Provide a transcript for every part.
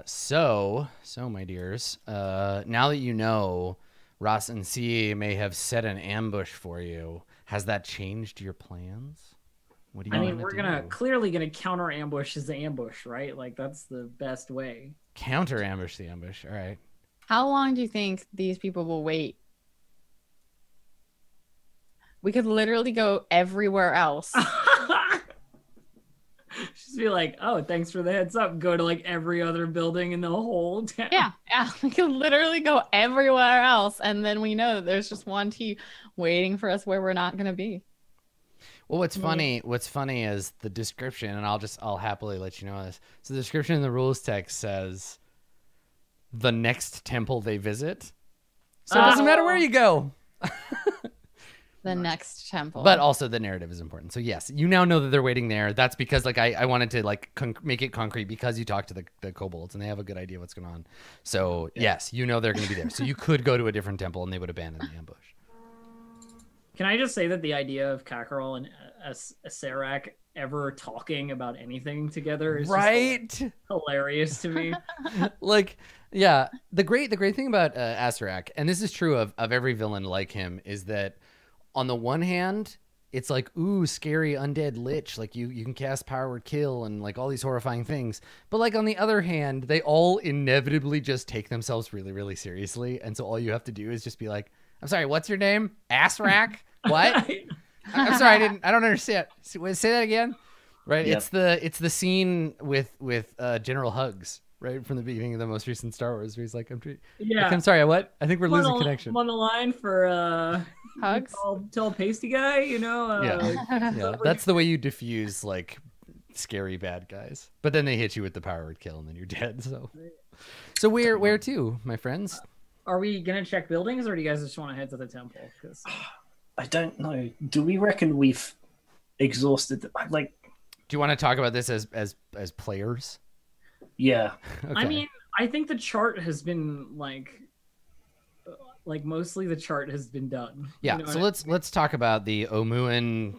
So my dears, now that you know Ross and C may have set an ambush for you, has that changed your plans? What do you want to do? We're clearly gonna counter ambush as the ambush, right? Like that's the best way. Counter ambush the ambush. All right. How long do you think these people will wait? We could literally go everywhere else. Just be like, oh, thanks for the heads up. Go to like every other building in the whole town. Yeah. We could literally go everywhere else, and then we know that there's just one T waiting for us where we're not gonna be. Well, what's funny is the description, and I'll happily let you know this. So the description in the rules text says the next temple they visit. So it doesn't matter where you go. The next temple. But also the narrative is important. So yes, you now know that they're waiting there. That's because like I wanted to like make it concrete because you talked to the kobolds and they have a good idea what's going on. So yes, you know they're going to be there. So you could go to a different temple and they would abandon the ambush. Can I just say that the idea of Kakarot and Serac ever talking about anything together is just hilarious to me. Like, yeah, the great thing about Asarak, and this is true of every villain like him, is that on the one hand, it's like, ooh, scary undead lich, like you can cast power word kill and like all these horrifying things. But like on the other hand, they all inevitably just take themselves really, really seriously. And so all you have to do is just be like, I'm sorry, what's your name? Asarak? What? I'm sorry, I don't understand. Say that again. Right? Yep. It's the scene with General Hugs, right, from the beginning of the most recent Star Wars, where he's like, I'm sorry, what? I think we're losing connection. I'm on the line for Hugs. Tell pasty guy, you know. Yeah, that's the way you diffuse like scary bad guys. But then they hit you with the power word kill, and then you're dead. So where to, my friends? Are we gonna check buildings, or do you guys just want to head to the temple? I don't know. Do we reckon we've exhausted? Like, do you want to talk about this as players? Yeah. Okay. I mean, I think the chart has been like mostly the chart has been done. Yeah. You know So let's talk about the Omuan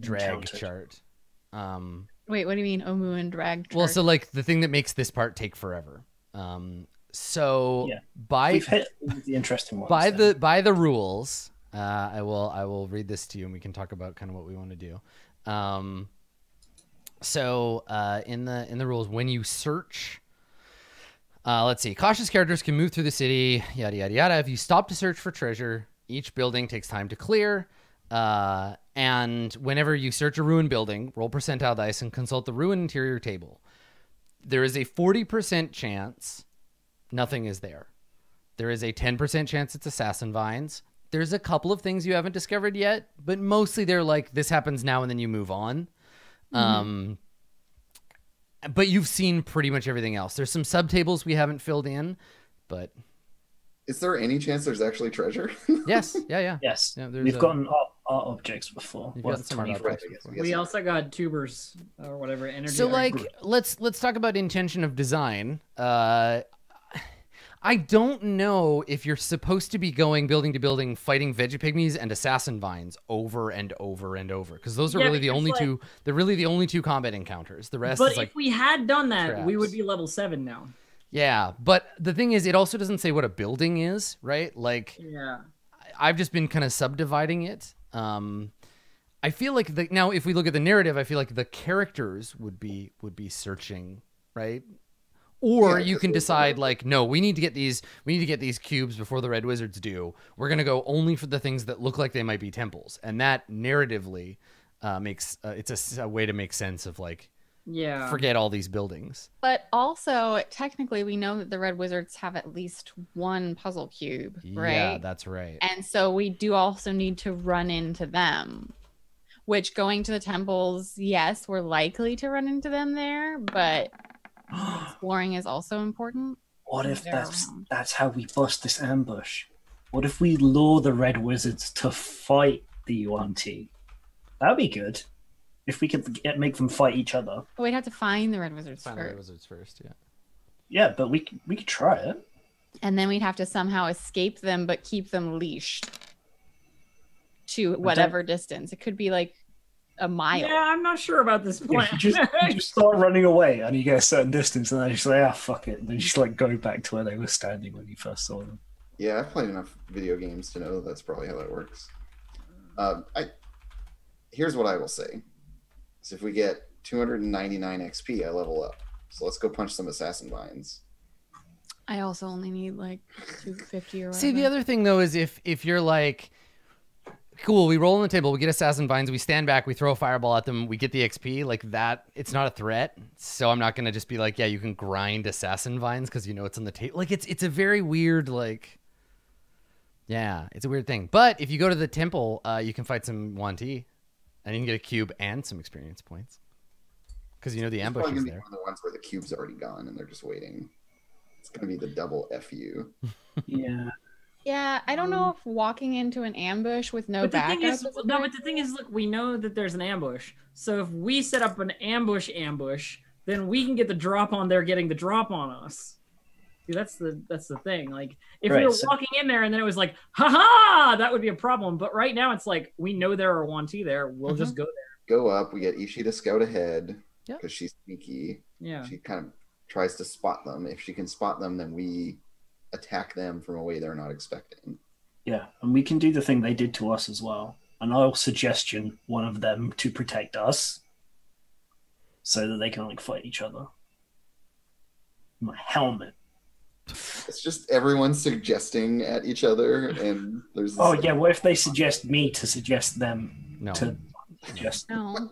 drag chart. Wait, what do you mean Omuan drag chart? Well, so like the thing that makes this part take forever. So we've hit the interesting ones. By the rules, I will read this to you and we can talk about kind of what we want to do. So in the rules, when you search, let's see, cautious characters can move through the city, yada yada yada. If you stop to search for treasure, each building takes time to clear. And whenever you search a ruined building, roll percentile dice and consult the ruined interior table. There is a 40% chance nothing is there. There is a 10% chance it's assassin vines. There's a couple of things you haven't discovered yet, but mostly they're like, this happens now and then you move on. Mm-hmm. But you've seen pretty much everything else. There's some subtables we haven't filled in, but... Is there any chance there's actually treasure? Yes. Yeah. Yes. Yeah, we've gotten art objects before. We also got tubers or whatever energy. So like, let's talk about intention of design. I don't know if you're supposed to be going building to building, fighting veggie-pygmies and assassin vines over and over and over, because those are really the only two. They're really the only two combat encounters. The rest is like. But if we had done that, traps. We would be level 7 now. Yeah, but the thing is, it also doesn't say what a building is, right? Like, I've just been kind of subdividing it. I feel like now, if we look at the narrative, I feel like the characters would be searching, right? Or you can decide like, no, we need to get these cubes before the Red Wizards do. We're going to go only for the things that look like they might be temples. And that narratively makes it's a way to make sense of like, forget all these buildings. But also, technically, we know that the Red Wizards have at least one puzzle cube, right? Yeah, that's right. And so we do also need to run into them, which going to the temples, yes, we're likely to run into them there, but... exploring is also important. What if that's how we bust this ambush? What if we lure the Red Wizards to fight the Yuan-Ti? That'd be good. If we could make them fight each other. But we'd have to find the Red Wizards first. The Red Wizards first, yeah. Yeah, but we could try it. And then we'd have to somehow escape them, but keep them leashed to whatever distance. It could be like a mile. Yeah, I'm not sure about this Yeah, plan. you just start running away, and you get a certain distance, and then you just like, fuck it. And then you just like go back to where they were standing when you first saw them. Yeah, I've played enough video games to know that's probably how that works. Here's what I will say: is if we get 299 XP, I level up. So let's go punch some assassin vines. I also only need like 250 or whatever. See, the other thing though is if you're like, cool, we roll on the table, we get assassin vines, we stand back, we throw a fireball at them, we get the XP, like that, it's not a threat. So I'm not gonna just be like, yeah, you can grind assassin vines because you know it's on the table. Like it's a very weird, like, yeah, it's a weird thing. But if you go to the temple, you can fight some Yuan-ti, and you can get a cube and some experience points because you know the ambush is there. One of the ones where the cube's already gone and they're just waiting. It's gonna be the double FU. Yeah. Yeah, I don't know if walking into an ambush with no backup. But the thing is, look, we know that there's an ambush. So if we set up an ambush, then we can get the drop on there, getting the drop on us. See, that's the thing. Like, if we were walking in there and then it was like, haha, that would be a problem. But right now it's like we know there are Yuan-ti there. We'll just go there. Go up. We get Ishii to scout ahead because she's sneaky. Yeah. She kind of tries to spot them. If she can spot them, then we attack them from a way they're not expecting. Yeah, and we can do the thing they did to us as well. And I'll suggestion one of them to protect us so that they can like fight each other. My helmet. It's just everyone suggesting at each other, and there's. Oh yeah, what if they suggest me to suggest them to suggest? No.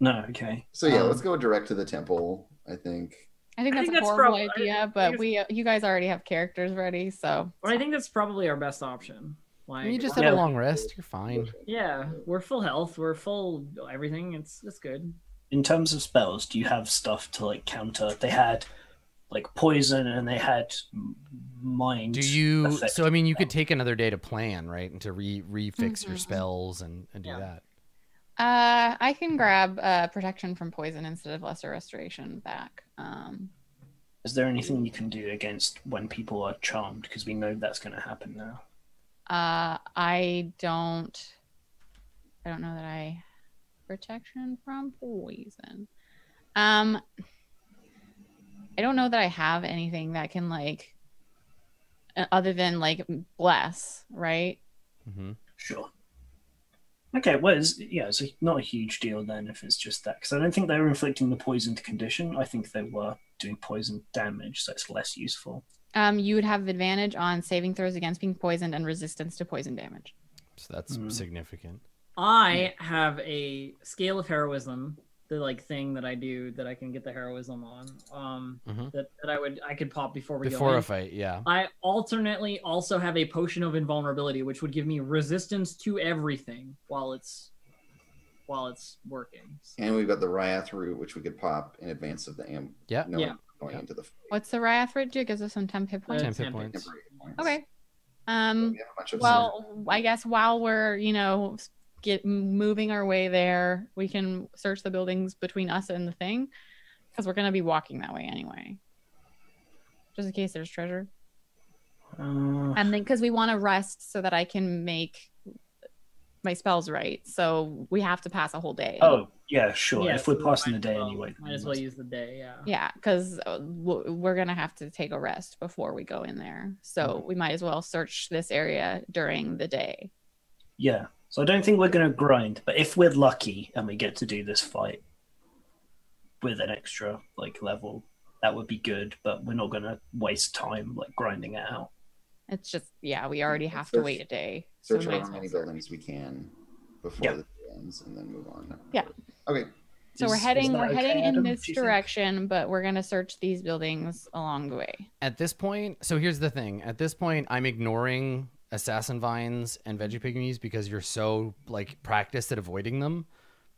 No, okay. So yeah, let's go direct to the temple. I think that's a horrible idea, but you guys already have characters ready, so. But I think that's probably our best option. Like, you just have a long rest, you're fine. Yeah, we're full health, we're full everything. It's good. In terms of spells, do you have stuff to like counter? They had like poison and they had mind. Do you? So I mean, you could take another day to plan, right, and to refix your spells and do that. I can grab protection from poison instead of lesser restoration back. Is there anything you can do against when people are charmed? Because we know that's going to happen now. I don't know that I protection from poison. I don't know that I have anything that can like other than like bless, right? Mm-hmm. Sure. Okay, well, it's not a huge deal then if it's just that, because I don't think they were inflicting the poisoned condition. I think they were doing poison damage, so it's less useful. You would have advantage on saving throws against being poisoned and resistance to poison damage. So that's significant. I have a scale of heroism, the like thing that I do that I can get the heroism on. That I could pop before we go in. A fight, yeah. I alternately also have a potion of invulnerability, which would give me resistance to everything while it's working. And we've got the Ryath root, which we could pop in advance of the going into the fight. What's the Ryath root do? It gives us some temp hit points. 10 hit points. Okay. So I guess while we're moving our way there, we can search the buildings between us and the thing, because we're gonna be walking that way anyway, just in case there's treasure. And then because we want to rest so that I can make my spells right, so we have to pass a whole day. Oh yeah, sure. Yeah, if we're so passing the day anyway, might as well use the day. Yeah, because we're gonna have to take a rest before we go in there, so we might as well search this area during the day. Yeah. So I don't think we're going to grind, but if we're lucky and we get to do this fight with an extra like level, that would be good. But we're not going to waste time like grinding it out. It's just we already have to wait a day. Search how many buildings we can before the day ends, and then move on. Yeah. Okay. So we're heading in Adam, this direction, but we're gonna search these buildings along the way. At this point, so here's the thing. At this point, I'm ignoring assassin vines and veggie pygmies because you're so like practiced at avoiding them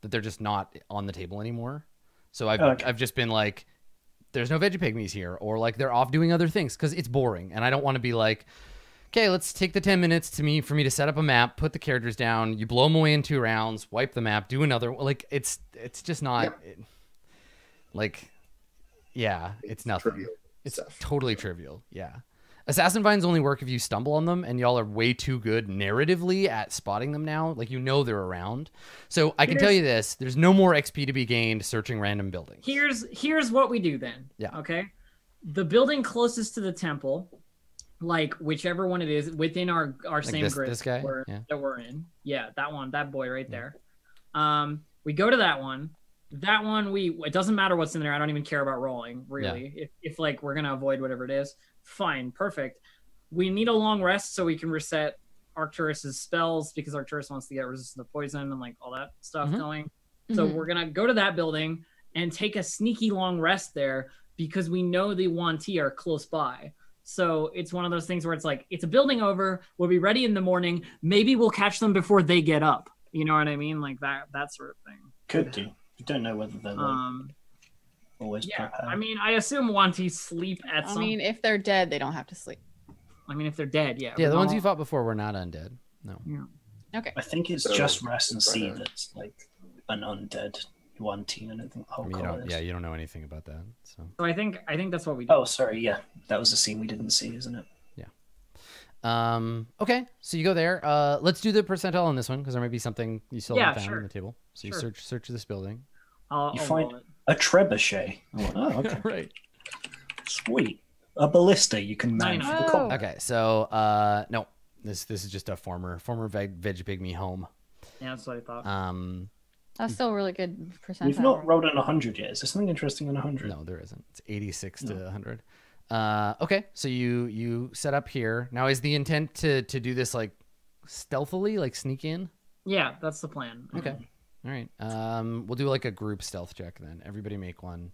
that they're just not on the table anymore. So I've just been like, there's no veggie pygmies here, or like they're off doing other things because it's boring, and I don't want to be like, okay, let's take the 10 minutes for me to set up a map, put the characters down, you blow them away in 2 rounds, wipe the map, do another. Like it's just not it's nothing. Trivial it's stuff. totally trivial. Yeah. Assassin vines only work if you stumble on them, and y'all are way too good narratively at spotting them now. Like, you know they're around. So I can tell you this: there's no more XP to be gained searching random buildings. Here's what we do then. Yeah. Okay. The building closest to the temple, like whichever one it is, within our Like same grid this guy? that we're in. Yeah, that one, that boy right there. We go to that one. That one, it doesn't matter what's in there. I don't even care about rolling, really. Yeah. If like we're gonna avoid whatever it is, fine, perfect. We need a long rest so we can reset Arcturus's spells, because Arcturus wants to get resistant to poison and like all that stuff going. So we're gonna go to that building and take a sneaky long rest there, because we know the Yuan-Ti are close by. So it's one of those things where it's like, it's a building over. We'll be ready in the morning. Maybe we'll catch them before they get up. You know what I mean? Like that sort of thing. Could do. You don't know whether they're like, always Yeah, prepared. I mean, I assume Yuan-Ti sleep at some. I mean, if they're dead, they don't have to sleep. I mean, if they're dead, yeah. Yeah, but the ones not- you fought before were not undead. No. Yeah. Okay. I think it's So, just rest and see right. that's like an undead one team. I don't think the I whole mean, call is. you don't know anything about that. So. So I think that's what we do. Oh, sorry. Yeah, that was a scene we didn't see, isn't it? Okay, so you go there. Let's do the percentile on this one, because there might be something you still haven't found sure. on the table. So you Sure. search this building. I'll You roll find it. a trebuchet. Oh, okay. Right. Sweet. A ballista you can man for the Oh. combat. Okay, so no, this is just a former veg pygmy home. Yeah, that's what I thought. That's still a really good percentile. We've not rolled on 100 yet. Is there something interesting on 100? No, there isn't. It's 86 to 100. Okay, so you set up here. Now, is the intent to do this like stealthily, like sneak in? Yeah, that's the plan. Okay. All right. We'll do like a group stealth check then. Everybody make one.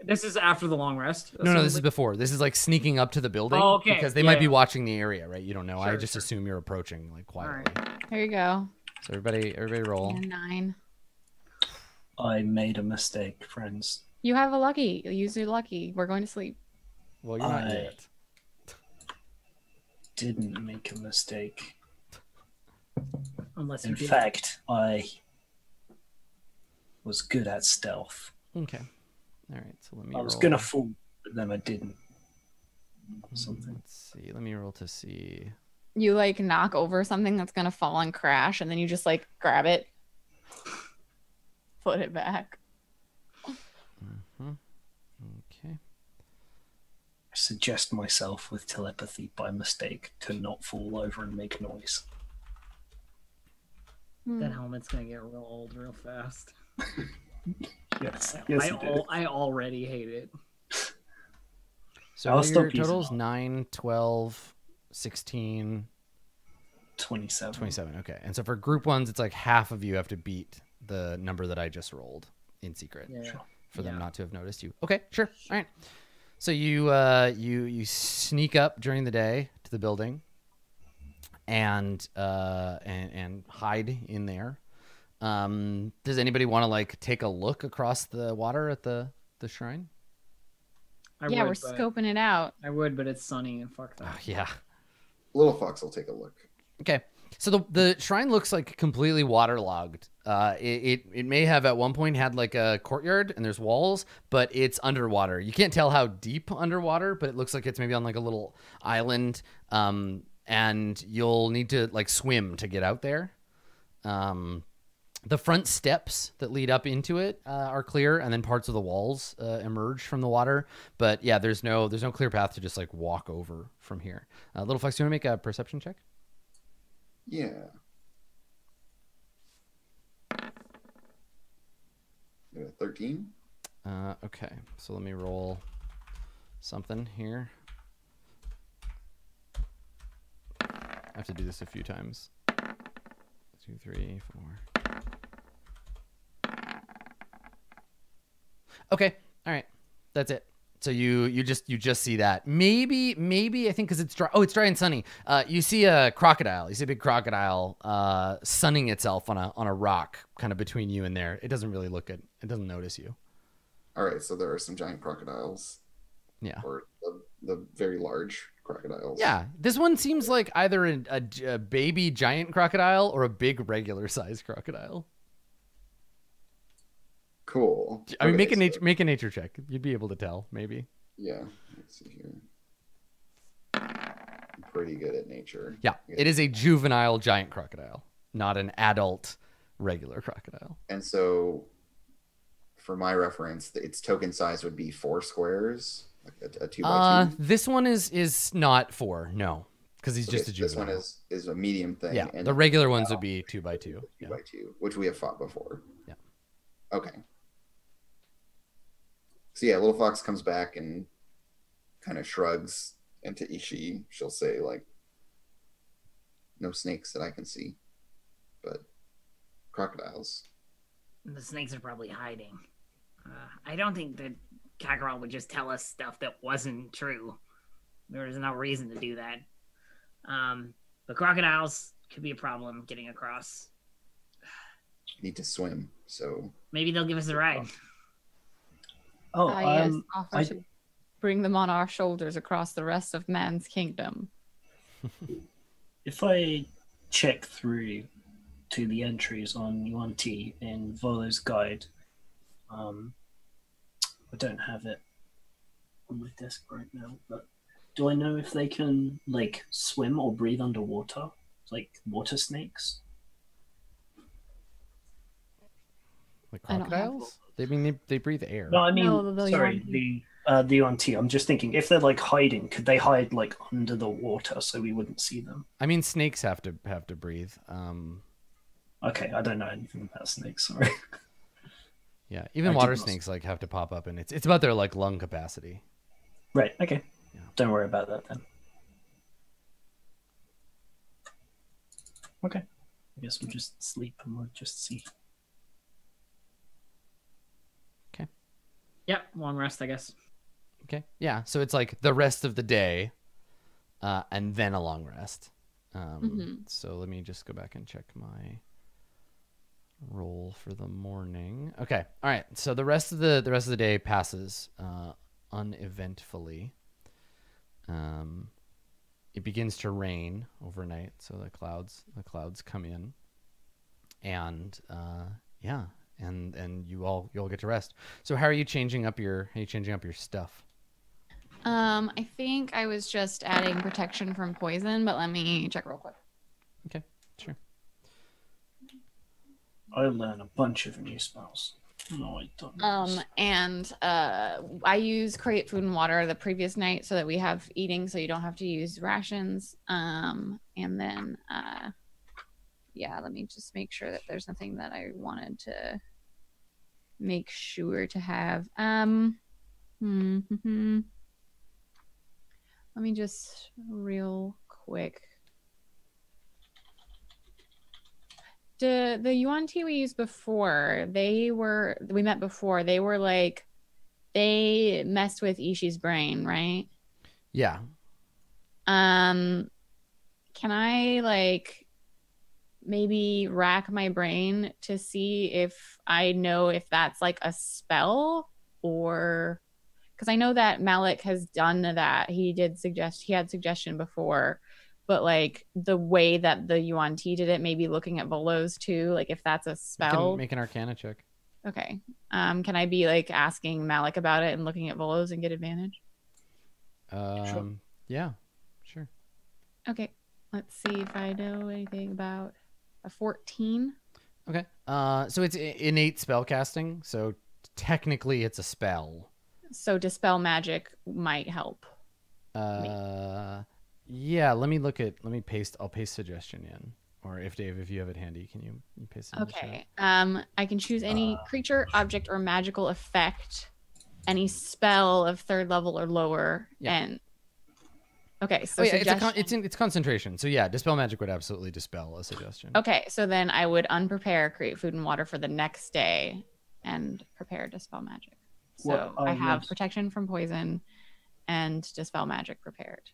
This is after the long rest. No, this is assumably? before. This is like sneaking up to the building. Oh, okay. Because they Yeah, might be yeah. watching the area, right? You don't know. I Sure, just sure. assume you're approaching like quietly. Here you go. So everybody roll. And 9. I made a mistake, friends. You have a lucky. Use your lucky. We're going to sleep. Well, you're not I- yet. Didn't make a mistake. Unless you In did. fact, I was good at stealth. Okay. All right. So let me. I was roll. gonna fool, but then I didn't. Something. Let's see. Let me roll to see. You like knock over something that's gonna fall and crash, and then you just like grab it, put it back. Okay. I suggest myself with telepathy by mistake to not fall over and make noise. That helmet's gonna get real old real fast. Yes, yes, you did. I already hate it. So I'll what are stop your using totals? them. 9, 12, 16, 27. 27. Okay. And so for group ones, it's like half of you have to beat the number that I just rolled in secret Yeah. for them Yeah. not to have noticed you. Okay, sure. All right. So you you sneak up during the day to the building and hide in there. Does anybody want to like take a look across the water at the shrine? Yeah, we're but- scoping it out. I would, but it's sunny and fuck that. Oh, yeah. Little Fox will take a look. Okay. So the shrine looks like completely waterlogged. It may have at one point had like a courtyard and there's walls, but it's underwater. You can't tell how deep underwater, but it looks like it's maybe on like a little island. And you'll need to like swim to get out there. The front steps that lead up into it are clear, and then parts of the walls emerge from the water. But yeah, there's no clear path to just like walk over from here. Little Fox, do you want to make a perception check? Yeah. Got a 13. Okay, so let me roll something here. I have to do this a few times. 2, 3, 4. Okay, all right, that's it. So you just see that. Maybe I think because it's dry. Oh, it's dry and sunny. You see a crocodile. You see a big crocodile sunning itself on a rock, kind of between you and there. It doesn't really look good. It doesn't notice you. All right, so there are some giant crocodiles, Yeah. or the very large crocodiles. Yeah, this one seems like either a baby giant crocodile or a big regular sized crocodile. Cool. I mean, Okay, make a nature check. You'd be able to tell, maybe. Yeah. Let's see here. pretty good at nature. Yeah, it is a juvenile giant crocodile, not an adult regular crocodile. And so, for my reference, its token size would be 4 squares, like a 2x2. This one is not 4, no, because he's just a juvenile. This one is a medium thing. Yeah, and the regular ones would be 2x2. 2x2, which we have fought before. Yeah. Okay. So yeah, Little Fox comes back and kind of shrugs, and to Ishi, she'll say, like, no snakes that I can see, but crocodiles. The snakes are probably hiding. I don't think that Kakarot would just tell us stuff that wasn't true. There's no reason to do that. But crocodiles could be a problem getting across. Need to swim, so maybe they'll give us a ride. Oh, yes, offer to bring them on our shoulders across the rest of man's kingdom. If I check through to the entries on Yuan-Ti in Volo's guide, I don't have it on my desk right now, but do I know if they can, like, swim or breathe underwater? Like water snakes? Like crocodiles? They breathe air. No, I mean, No, sorry, the Yuan-Ti. I'm just thinking, if they're like hiding, could they hide like under the water so we wouldn't see them? I mean, snakes have to breathe. Okay, I don't know anything about snakes. Sorry. Yeah, even water snakes like have to pop up, and it's about their like lung capacity. Right. Okay. Yeah. Don't worry about that then. Okay. I guess we'll just sleep and we'll just see. Yep, long rest, I guess. Okay. Yeah. So it's like the rest of the day, and then a long rest. So let me just go back and check my roll for the morning. Okay. All right. So the rest of the day passes uneventfully. It begins to rain overnight, so the clouds come in, and yeah. And you'll all get to rest. So how are you changing up your stuff? I think I was just adding protection from poison, but let me check real quick. Okay, sure. I learn a bunch of new spells. No, I don't. And I use create food and water the previous night so that we have eating, so you don't have to use rations. And then yeah, let me just make sure that there's nothing that I wanted to make sure to have. Let me just real quick. The Yuan-Ti we used before, we met before, they were like, they messed with Ishi's brain, right? Yeah. Can I like maybe rack my brain to see if I know if that's like a spell, or because I know that Malik has done that. He had suggestion before, but like the way that the Yuan-Ti did it, maybe looking at Volo's too, like if that's a spell. Make an Arcana check. Okay. Can I be like asking Malik about it and looking at Volo's and get advantage? Sure. Yeah, sure. Okay. Let's see if I know anything about a 14. Okay. So it's innate spell casting, so technically it's a spell. So dispel magic might help. Yeah, I'll paste suggestion in. Or if Dave, if you have it handy, can you paste it in the Okay. chat? I can choose any creature, object, or magical effect, any spell of 3rd level or lower. Yeah. And okay, so it's concentration. So yeah, dispel magic would absolutely dispel a suggestion. Okay, so then I would unprepare, create food and water for the next day, and prepare dispel magic. So Well, I have yes. protection from poison and dispel magic prepared.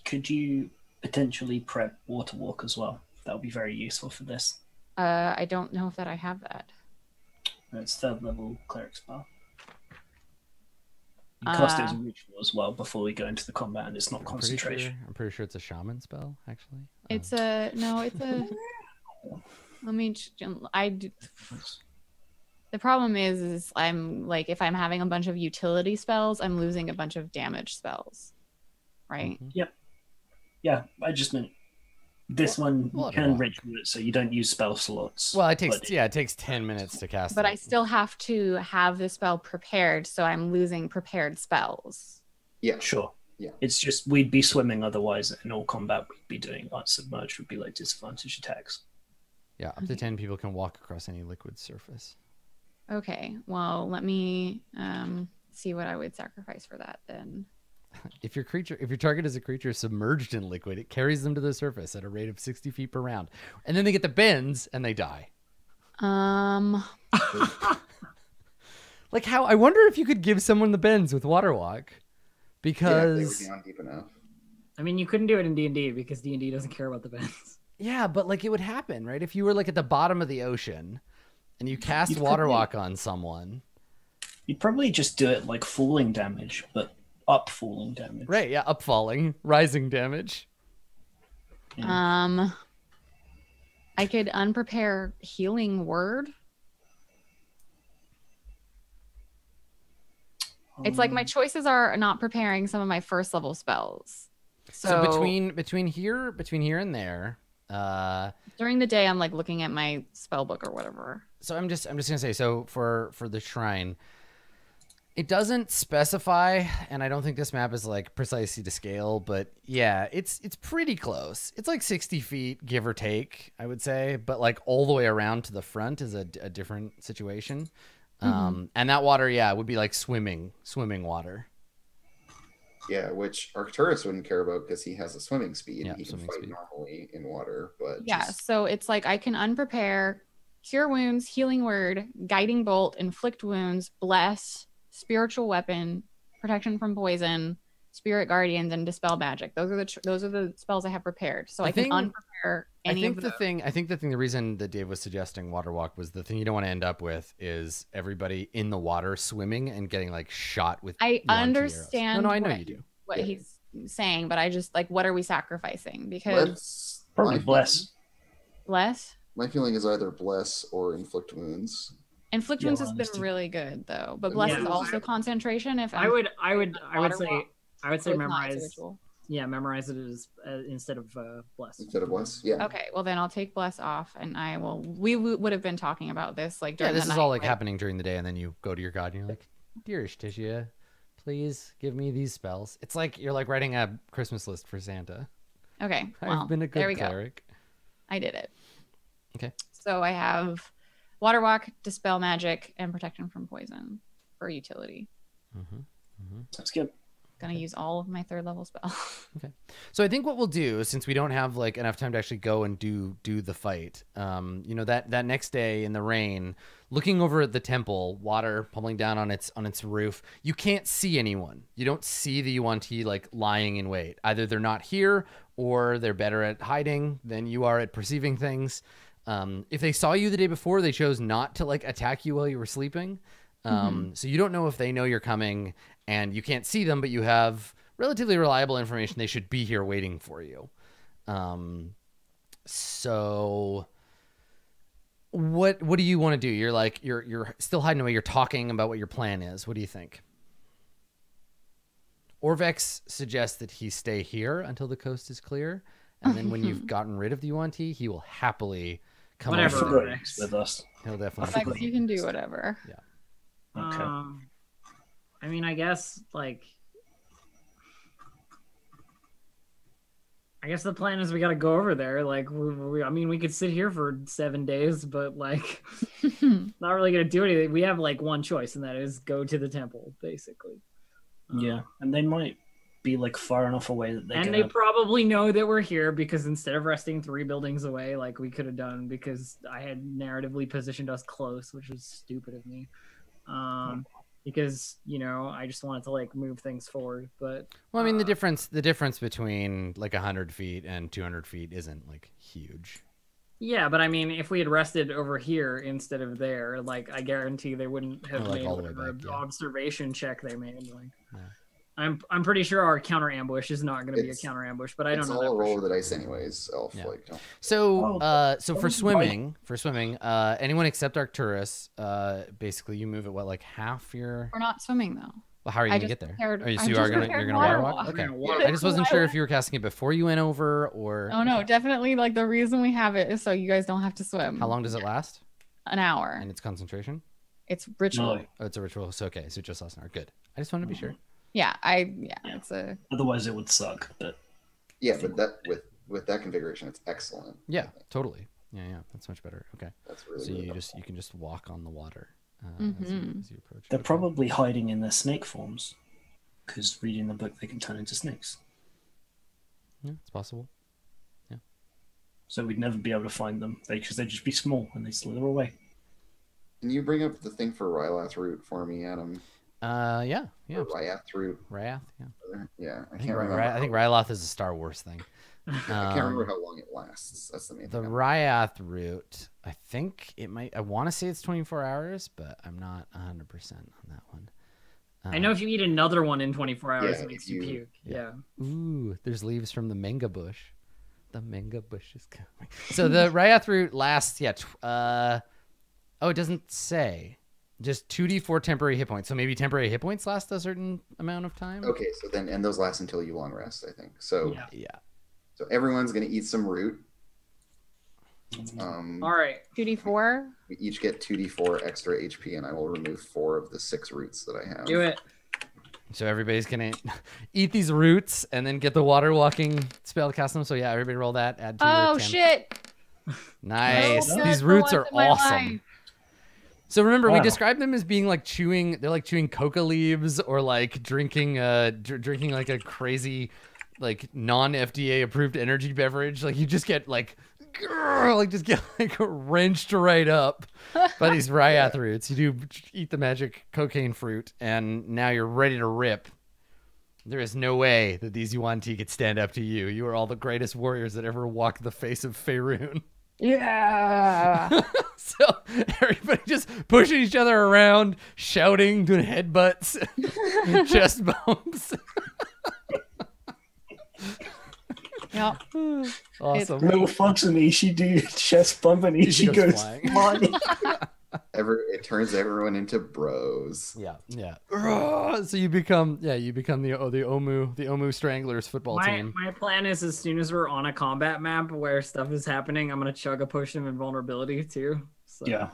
Could you potentially prep water walk as well? That would be very useful for this. I don't know if that I have that. It's 3rd level cleric spell. You cast it as a ritual as well before we go into the combat, and it's not concentration. I'm pretty sure it's a shaman spell, actually. It's a let me. The problem is I'm like, if I'm having a bunch of utility spells, I'm losing a bunch of damage spells, right? Mhm. Yep. Yeah, I just meant this one We'll you let her can walk. ritual it, so you don't use spell slots. Well, it takes but it takes 10 minutes to cast. But it. I still have to have the spell prepared, so I'm losing prepared spells. Yeah. Sure. Yeah. It's just we'd be swimming otherwise. In all combat, we'd be doing submerged would be like disadvantage attacks. Yeah, up to 10 people can walk across any liquid surface. Okay, well, let me see what I would sacrifice for that then. If your target is a creature submerged in liquid, it carries them to the surface at a rate of 60 feet per round, and then they get the bends and they die. Like how? I wonder if you could give someone the bends with water walk, because Yeah, if they were down deep enough. I mean, you couldn't do it in D&D because D&D doesn't care about the bends. yeah, but like it would happen, right? If you were like at the bottom of the ocean and you cast You'd water probably- walk on someone, You'd probably just do it like falling damage, but up falling damage. right? Yeah, upfalling, rising damage. I could unprepare healing word. It's like my choices are not preparing some of my first level spells. So between here and there, during the day, I'm like looking at my spell book or whatever. so I'm just gonna say, so for the shrine, it doesn't specify, and I don't think this map is like precisely to scale, but yeah, it's pretty close. It's like 60 feet, give or take, I would say, but like all the way around to the front is a different situation. And that water, yeah, would be like swimming water. Yeah, which Arcturus wouldn't care about because he has a swimming speed. Yeah, He can swimming fight speed. normally in water, but Yeah, so it's like I can unprepare, cure wounds, healing word, guiding bolt, inflict wounds, bless, spiritual weapon, protection from poison, spirit guardians, and dispel magic. Those are the spells I have prepared. So I can unprepare any of those. I think the reason that Dave was suggesting water walk was the thing you don't want to end up with is everybody in the water swimming and getting like shot with. I Yuan-Ti arrows. understand. No, I know you do. What Yeah. he's saying, but I just like, what are we sacrificing? Because let's Probably bless. bless, My feeling is either bless or inflict wounds. inflict Yeah, wounds has honesty. been really good though, but bless Yeah. is also concentration. If I would water say walk, I would so say it's not as a memorize. ritual. Yeah, memorize it as instead of bless. Instead of bless, yeah. Okay, well then I'll take bless off, and I will. We would have been talking about this like Yeah, during this the is night, all like happening during the day, and then you go to your god and you're like, "Dearest Titia, please give me these spells." It's like you're like writing a Christmas list for Santa. Okay, well I've been a there we good go. cleric. I did it. Okay. So I have water walk, dispel magic, and protection from poison for utility. Sounds good. Gonna use all of my third level spell. So I think what we'll do, since we don't have like enough time to actually go and do the fight, you know, that next day in the rain, looking over at the temple, water pummeling down on its roof, you can't see anyone. You don't see the Yuan-Ti like lying in wait. Either they're not here or they're better at hiding than you are at perceiving things. If they saw you the day before, they chose not to like attack you while you were sleeping. So you don't know if they know you're coming, and you can't see them, but you have relatively reliable information. They should be here waiting for you. So what do you want to do? You're like, you're still hiding away. You're talking about what your plan is. What do you think? Orvex suggests that he stay here until the coast is clear. And then when you've gotten rid of the Yuan-Ti, he will happily come Whatever, over. Orvex. Orvex with us. He'll definitely. Like, you can do whatever. Okay. I mean, I guess like. I guess the plan is we got to go over there. Like, I mean, we could sit here for 7 days, but like, not really gonna do anything. We have like one choice, and that is go to the temple, basically. Yeah, and they might be like far enough away that And they probably know that we're here because instead of resting 3 buildings away, like we could have done, because I had narratively positioned us close, which was stupid of me. Because you know, I just wanted to like move things forward, but Well, I mean, the difference between like 100 feet and 200 feet isn't like huge. yeah, but I mean, if we had rested over here instead of there, like I guarantee they wouldn't have Oh, like made all the way whatever back, yeah. observation check they made. Like, Yeah. I'm pretty sure our counter ambush is not going to be a It's- counter ambush, but I don't It's know. all that a for roll sure. of the dice, anyways. Elf, Yeah. like, don't. So, so for right. swimming, anyone except Arcturus, basically you move at what, like half your. We're not swimming though. Well, how are you I gonna just get there? prepared- Are you, I so you just are gonna prepared you're gonna water water walk? walk. Okay. Water I just wasn't sure if you were casting it before you went over or. Oh no, definitely. Like the reason we have it is so you guys don't have to swim. How long does it last? An hour. And it's concentration. It's ritual. No. Oh, it's a ritual. So okay, so it just lasts an hour. Good. I just wanted to be sure. Yeah, it's a. Otherwise, it would suck. But Yeah, but that with that configuration, it's excellent. Yeah, totally. Yeah, that's much better. Okay. That's really So really you can just walk on the water as you approach. they're Okay. probably hiding in their snake forms, because reading the book, they can turn into snakes. Yeah, it's possible. So we'd never be able to find them because they'd just be small and they slither away. Can you bring up the thing for Rylath root for me, Adam? Yeah. Or Ryath root. Wrath. Yeah. Yeah, I think Ryloth is a Star Wars thing. I can't remember how long it lasts. That's the main The thing. Ryath route, I think it might. I want to say it's 24 hours, but I'm not 100% on that one. I know if you eat another one in 24 hours, Yeah, it makes you you- puke. Yeah. Ooh, there's leaves from the manga bush. The manga bush is coming. So the Ryath route lasts. Oh, it doesn't say. Just 2d4 temporary hit points. So maybe temporary hit points last a certain amount of time. Okay, so then and those last until you long rest, I think. So Yeah. so everyone's gonna eat some root. All right. 2d4. We each get 2d4 extra HP, and I will remove 4 of the 6 roots that I have. Do it. So everybody's gonna eat these roots and then get the water walking spell to cast them. So yeah, everybody roll that. Add 2 Oh or 10. shit! Nice. So good These for roots once are in my awesome. life. So remember, we Wow. described them as being like chewing. They're like chewing coca leaves or like drinking drinking like a crazy like non-FDA approved energy beverage. Like you just get like wrenched right up by these Ryath roots. You do eat the magic cocaine fruit, and now you're ready to rip. There is no way that these Yuan-Ti could stand up to you. You are all the greatest warriors that ever walked the face of Faerun. Yeah. So everybody just pushing each other around, shouting, doing headbutts, chest bumps. Yep. Awesome. Little Fox and me, she do chest bump and She she goes goes flying. flying. It turns everyone into bros. Yeah. So you become the Omu Stranglers football team. My plan is as soon as we're on a combat map where stuff is happening, I'm gonna chug a potion of invulnerability too. So Yeah.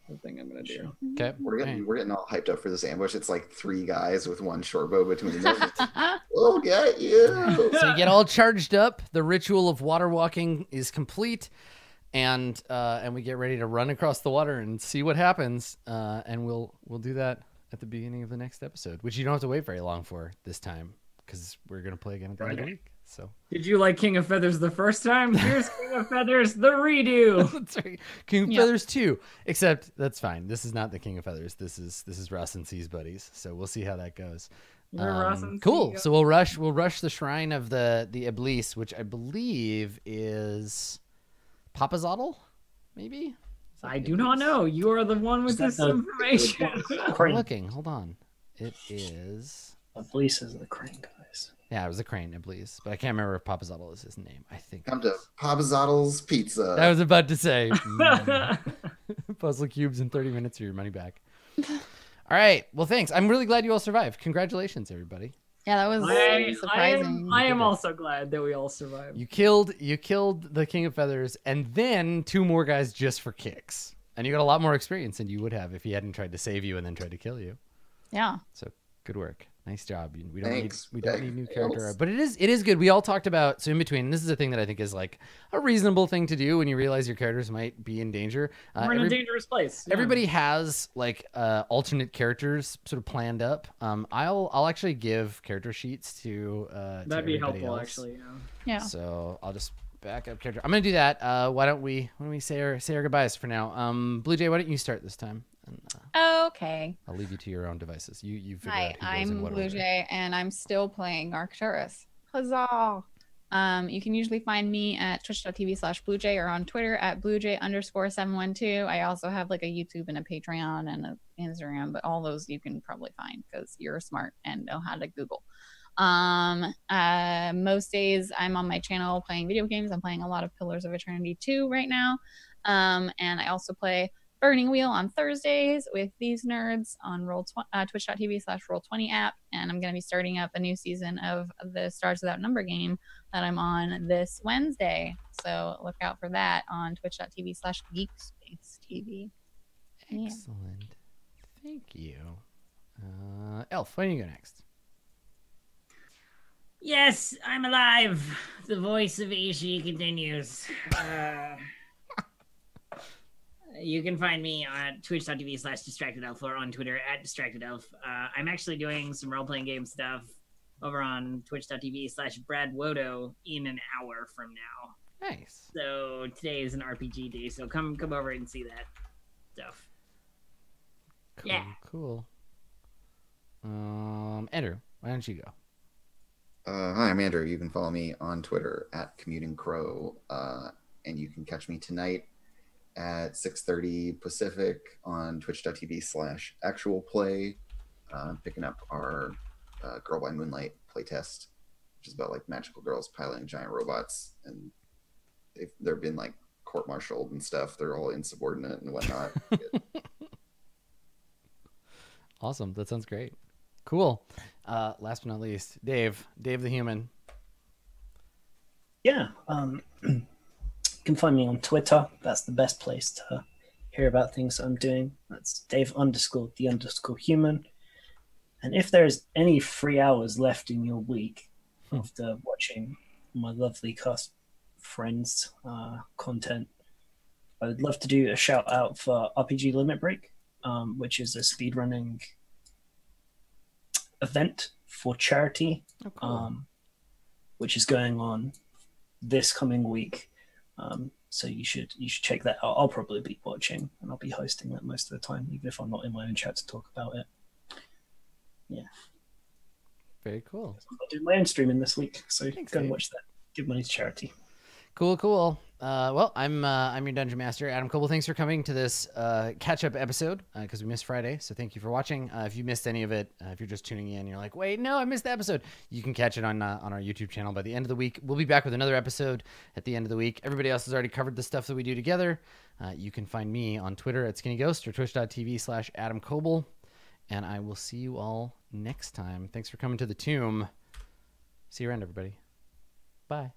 the thing I'm gonna do. Okay. We're getting all hyped up for this ambush. It's like 3 guys with 1 short bow between them. We'll get you. So you get all charged up. The ritual of water walking is complete, and we get ready to run across the water and see what happens. And we'll do that at the beginning of the next episode, which you don't have to wait very long for this time because we're gonna play again at the end of the week. So Did you like King of Feathers the first time? Here's King of Feathers, the redo. that's right. King of Feathers 2. Except that's fine. This is not the King of Feathers. This is Russ and C's buddies. So we'll see how that goes. You're Ross and Cool. C. So we'll rush the shrine of the Iblis, which I believe is Papazotl, maybe? Is that I the do not Iblis? know. You are the one with Is that this the- information. I'm Crane. looking. Hold on. It is. I believe says the crane guys. Yeah, it was a crane, Iblis, but I can't remember if Papazotl is his name. I think. Come to Papazottle's Pizza. I was about to say. Puzzle cubes in 30 minutes or your money back. All right. Well, thanks. I'm really glad you all survived. Congratulations, everybody. Yeah, that was surprising. I am also glad that we all survived. You killed the King of Feathers, and then 2 more guys just for kicks. And you got a lot more experience than you would have if he hadn't tried to save you and then tried to kill you. Yeah. So good work. Nice job. We don't Thanks. need new character Thanks. art, but it is good. We all talked about, so in between, and this is a thing that I think is like a reasonable thing to do when you realize your characters might be in danger. We're in a dangerous place. Yeah. Everybody has like alternate characters sort of planned up. I'll actually give character sheets to That'd be everybody helpful, else. actually. Yeah. Yeah. So I'll just back up character. I'm gonna do that. Why don't we say our goodbyes for now? Blue Jay, why don't you start this time? And, Okay. I'll leave you to your own devices. You figure Hi, out who goes I'm in what Blue order. Jay, and I'm still playing Arcturus. Huzzah! You can usually find me at twitch.tv/bluejay or on Twitter at bluejay_712. I also have like a YouTube and a Patreon and an Instagram, but all those you can probably find because you're smart and know how to Google. Most days I'm on my channel playing video games. I'm playing a lot of Pillars of Eternity 2 right now. And I also play Burning Wheel on Thursdays with these nerds on twitch.tv/Roll20 app. And I'm going to be starting up a new season of the Stars Without Number game that I'm on this Wednesday. So look out for that on twitch.tv/GeekSpaceTV. Excellent. Thank you. Elf, why don't you go next? Yes, I'm alive. The voice of Ishi continues. You can find me on twitch.tv/DistractedElf or on Twitter @DistractedElf. I'm actually doing some role-playing game stuff over on twitch.tv/BradWodo in an hour from now. Nice. So today is an RPG day, so come over and see that stuff. Cool, Yeah. Cool. Andrew, why don't you go? Hi, I'm Andrew. You can follow me on Twitter @CommutingCrow, and you can catch me tonight at 6:30 Pacific on twitch.tv/actualplay, picking up our Girl by Moonlight playtest, which is about like magical girls piloting giant robots, and they've been like court-martialed and stuff. They're all insubordinate and whatnot. Awesome. That sounds great. Cool. Last but not least, Dave the human. Yeah. You can find me on Twitter. That's the best place to hear about things I'm doing. That's Dave_the_human. And if there's any free hours left in your week after watching my lovely cast friends' content, I would love to do a shout out for RPG Limit Break, which is a speedrunning event for charity, which is going on this coming week. So you should check that out. I'll probably be watching and I'll be hosting that most of the time, even if I'm not in my own chat to talk about it. Yeah. Very cool. I'll do my own streaming this week, so Thanks, go and Dave. watch that. Give money to charity. Cool. Well, I'm your Dungeon Master, Adam Coble. Thanks for coming to this catch-up episode because we missed Friday. So thank you for watching. If you missed any of it, if you're just tuning in, you're like, wait, no, I missed the episode. You can catch it on our YouTube channel by the end of the week. We'll be back with another episode at the end of the week. Everybody else has already covered the stuff that we do together. You can find me on Twitter @SkinnyGhost or twitch.tv/Adam Coble. And I will see you all next time. Thanks for coming to the tomb. See you around, everybody. Bye.